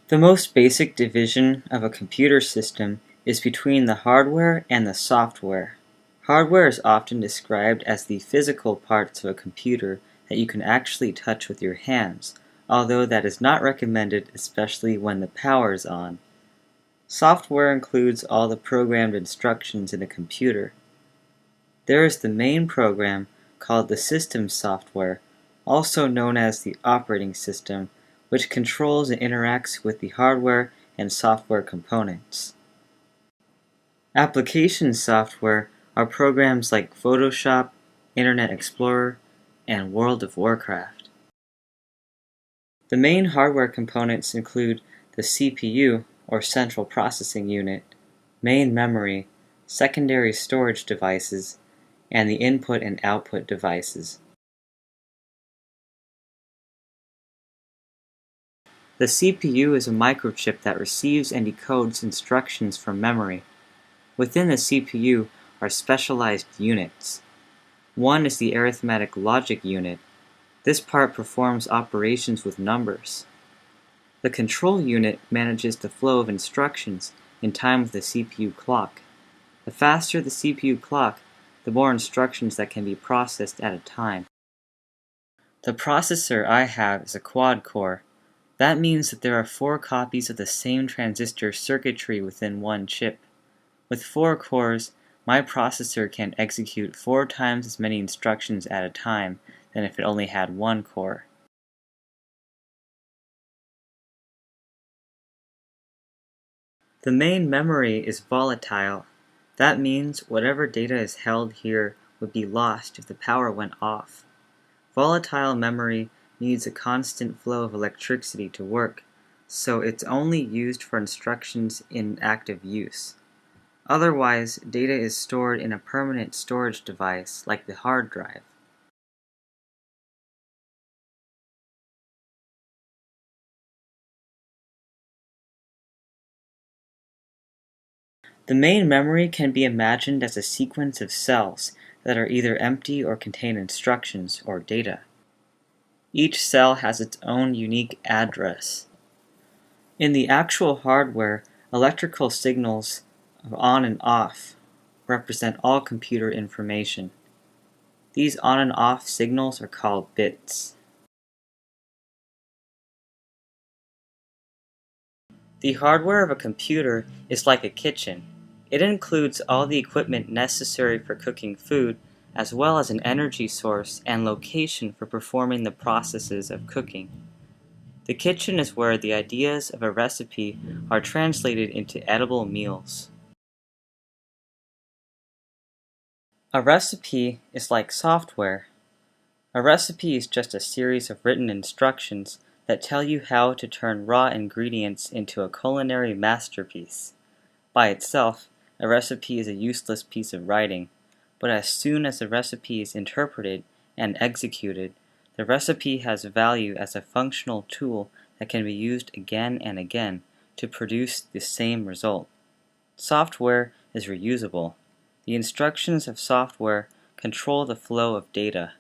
The most basic division of a computer system is between the hardware and the software. Hardware is often described as the physical parts of a computer that you can actually touch with your hands, although that is not recommended, especially when the power is on. Software includes all the programmed instructions in a computer. There is the main program, called the system software, also known as the operating system, which controls and interacts with the hardware and software components. Application software are programs like Photoshop, Internet Explorer, and World of Warcraft. The main hardware components include the CPU, or Central Processing Unit, main memory, secondary storage devices, and the input and output devices. The CPU is a microchip that receives and decodes instructions from memory. Within the CPU are specialized units. One is the arithmetic logic unit. This part performs operations with numbers. The control unit manages the flow of instructions in time with the CPU clock. The faster the CPU clock, the more instructions that can be processed at a time. The processor I have is a quad-core. That means that there are 4 copies of the same transistor circuitry within one chip. With 4 cores, my processor can execute 4 times as many instructions at a time than if it only had 1 core. The main memory is volatile. That means whatever data is held here would be lost if the power went off. Volatile memory needs a constant flow of electricity to work, so it's only used for instructions in active use. Otherwise, data is stored in a permanent storage device like the hard drive. The main memory can be imagined as a sequence of cells that are either empty or contain instructions or data. Each cell has its own unique address. In the actual hardware, electrical signals of on and off represent all computer information. These on and off signals are called bits. The hardware of a computer is like a kitchen. It includes all the equipment necessary for cooking food, as well as an energy source and location for performing the processes of cooking. The kitchen is where the ideas of a recipe are translated into edible meals. A recipe is like software. A recipe is just a series of written instructions that tell you how to turn raw ingredients into a culinary masterpiece. By itself, a recipe is a useless piece of writing, but as soon as the recipe is interpreted and executed, the recipe has value as a functional tool that can be used again and again to produce the same result. Software is reusable. The instructions of software control the flow of data.